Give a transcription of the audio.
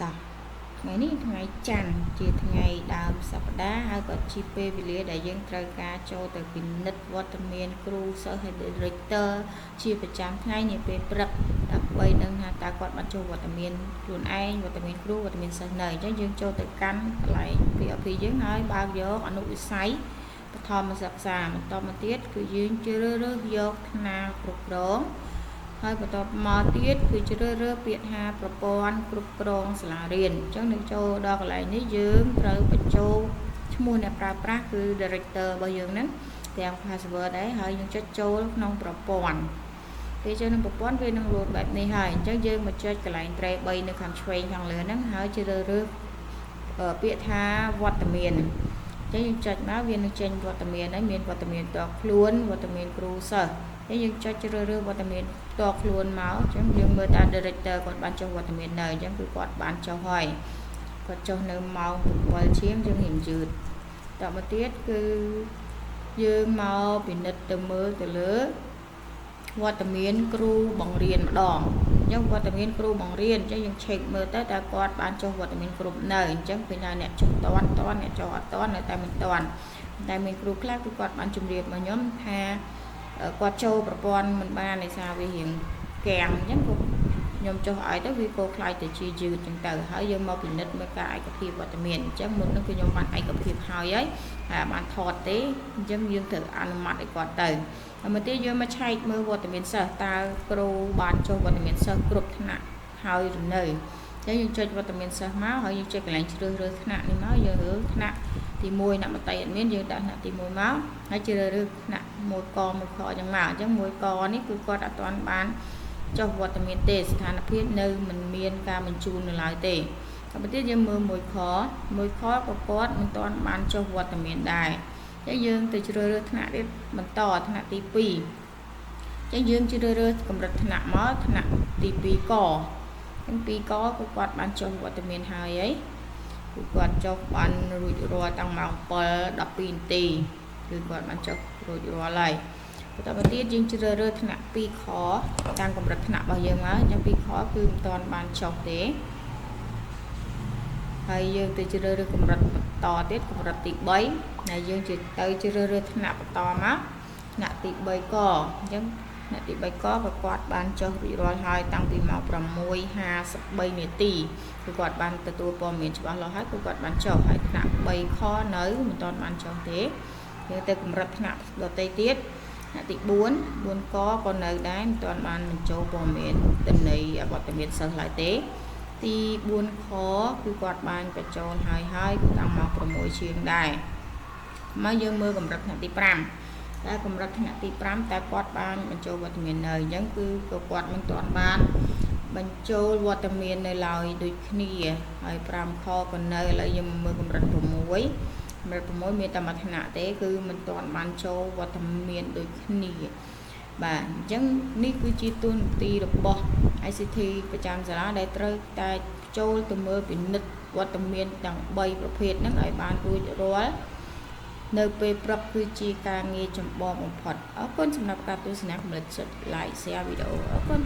តថ្ងៃនេះថ្ងៃច័ន្ទជាថ្ងៃដើមសប្តាហ៍ហើយក៏ជាពេលវេលាដែលយើងត្រូវការចូលទៅពិនិត្យវត្តមានគ្រូសិស្សហើយ Director ជាប្រចាំថ្ងៃនាពេលព្រឹកដើម្បីដឹងថាតើគាត់បានចូលវត្តមានខ្លួនឯងវត្តមានគ្រូវត្តមានសិស្សនៅអញ្ចឹងយើងចូលទៅកាន់កន្លែង POP យើងហើយបើកយកអនុវិស័យបឋមសិក្សាបន្តមកទៀតគឺយើងជ្រើសរើសយកថ្នាលគ្រប់គ្រងហើយបន្តមកទៀតគឺជ្រើសរើសពាក្យថាប្រព័ន្ធគ្រប់គ្រងសាលារៀនអញ្ចឹងនឹងចូលដល់កន្លែងនេះយើងត្រូវបញ្ចូលឈ្មោះអ្នកប្រើប្រាស់គឺ Director របស់យើងហ្នឹងទាំង password ដែរហើយយើងចុចចូលក្នុងប្រព័ន្ធពេលចូលក្នុងប្រព័ន្ធវានឹង load បែបនេះហើយអញ្ចឹងយើងមកចុចកន្លែង tray 3នៅខាងឆ្វេងខាងលើហ្នឹងហើយជ្រើសរើសពាក្យថាវត្តមានអញ្ចឹងយើងចុចមកវានឹងចេញវត្តមានហើយមានវត្តមានតខ្លួនវត្តមានគ្រូសិស្សហើយយើងចុចជ្រើសរើសវត្តមានតខ្លួនមកអញ្ចឹងយើងមើលតា Director គាត់បានចុះវត្តមាននៅអញ្ចឹងគឺគាត់បានចុះហើយគាត់ចុះនៅម៉ោង7ជាងយើងហ៊ានយឺតតមកទៀតគឺយើងមកពិនិត្យទៅមើលទៅលើវត្តមានគ្រូបង្រៀនម្ដងអញ្ចឹងវត្តមានគ្រូបង្រៀនអញ្ចឹងយើង check មើលទៅតើគាត់បានចុះវត្តមានគ្រប់នៅអញ្ចឹងឃើញថាអ្នកចុះតន់អ្នកចុះអត់តន់នៅតែមិនតន់តែមានគ្រូខ្លះគឺគាត់បានជម្រាបមកខ្ញុំថាគាត់ចូលប្រព័ន្ធមិនបានដោយសារវារៀងកាំងអញ្ចឹងខ្ញុំចុះឲ្យទៅវាក៏ខ្លាយទៅជាយឺតអញ្ចឹងទៅហើយយើងមកពិនិត្យមើលការឯកភាពវត្តមានអញ្ចឹងមុននោះគឺខ្ញុំបានឯកភាពហើយបានថតទេអញ្ចឹងយើងត្រូវអនុម័តឲ្យគាត់ទៅហើយមកទៀតយើងមកឆែកមើលវត្តមានសិស្សតើគ្រូបានចុះវត្តមានសិស្សគ្រប់ថ្នាក់ហើយឬនៅអញ្ចឹងយើងចុចវត្តមានសិស្សមកហើយយើងចុចកន្លែងជ្រើសរើសថ្នាក់នេះមកយើងរើសថ្នាក់ទី1អ្នកមតីអត់មានយើងដាក់ថ្នាក់ទី1មកហើយជ្រើសរើសថ្នាក់1ក1ខអញ្ចឹងមកអញ្ចឹង1កនេះគឺគាត់អត់ទាន់បានចុះវត្តមានទេស្ថានភាពនៅមិនមានការបញ្ជូននៅឡើយទេតែប្រទេសយើងមើល1ខក៏គាត់មិនទាន់បានចុះវត្តមានដែរអញ្ចឹងយើងទៅជ្រើសរើសថ្នាក់ទៀតបន្តថ្នាក់ទី2អញ្ចឹងយើងជ្រើសរើសកម្រិតថ្នាក់មកថ្នាក់ទី2កអញ្ចឹង2កគឺគាត់បានចុះវត្តមានហើយគឺគាត់ចុះបានរួចរាល់តាំងម៉ោង7 12នាទីគឺគាត់បានចុះរួចរាល់ហើយបន្តមកទៀតយើងជ្រើសរើសថ្នាក់2ខតាមកម្រិតថ្នាក់របស់យើងមកអញ្ចឹង2ខគឺមិនទាន់បានចុះទេហើយយើងទៅជ្រើសរើសកម្រិតបន្តទៀតកម្រិតទី3ហើយយើងទៅជ្រើសរើសថ្នាក់បន្តមកថ្នាក់ទី3កអញ្ចឹងថ្នាក់ទី3កក៏គាត់បានចុះរួចរាល់ហើយតាំងពីម៉ោង6:53នាទីគឺគាត់បានទទួលព័ត៌មានច្បាស់លាស់ហើយគឺគាត់បានចុះហើយថ្នាក់3ខនៅមិនទាន់បានចុះទេយើងទៅកម្រិតថ្នាក់ដទៃទៀតថ្នាក់ទី4កក៏នៅដែរមិនទាន់បានបញ្ចូលព័ត៌មានទិន្នន័យវត្តមានសិស្សឡើយទេទី4ខគឺគាត់បានបញ្ចូលហើយគឺតាំងម៉ោង6ជាងដែរមកយើងមើលកម្រិតថ្នាក់ទី5តែកម្រិតថ្នាក់ទី5តែគាត់បានបញ្ចូលវត្តមាននៅអញ្ចឹងគឺគាត់មិនទាន់បានបញ្ចូលវត្តមាននៅឡើយដូចគ្នាហើយ5ខក៏នៅឥឡូវយើងមើលកម្រិត6មានតែមួយថ្នាក់ទេគឺមិនទាន់បានចូលវត្តមានដូចគ្នាបាទអញ្ចឹងនេះគឺជាតួនាទីរបស់ ICT ប្រចាំសាលាដែលត្រូវតែចូលទៅមើលពិនិត្យវត្តមានទាំង3ប្រភេទហ្នឹងឲ្យបានរួចរាល់នៅពេលព្រឹកគឺជាការងារចម្បងបំផុតអរគុណសម្រាប់ការទស្សនាកុំភ្លេចចុច like share វីដេអូអរគុណ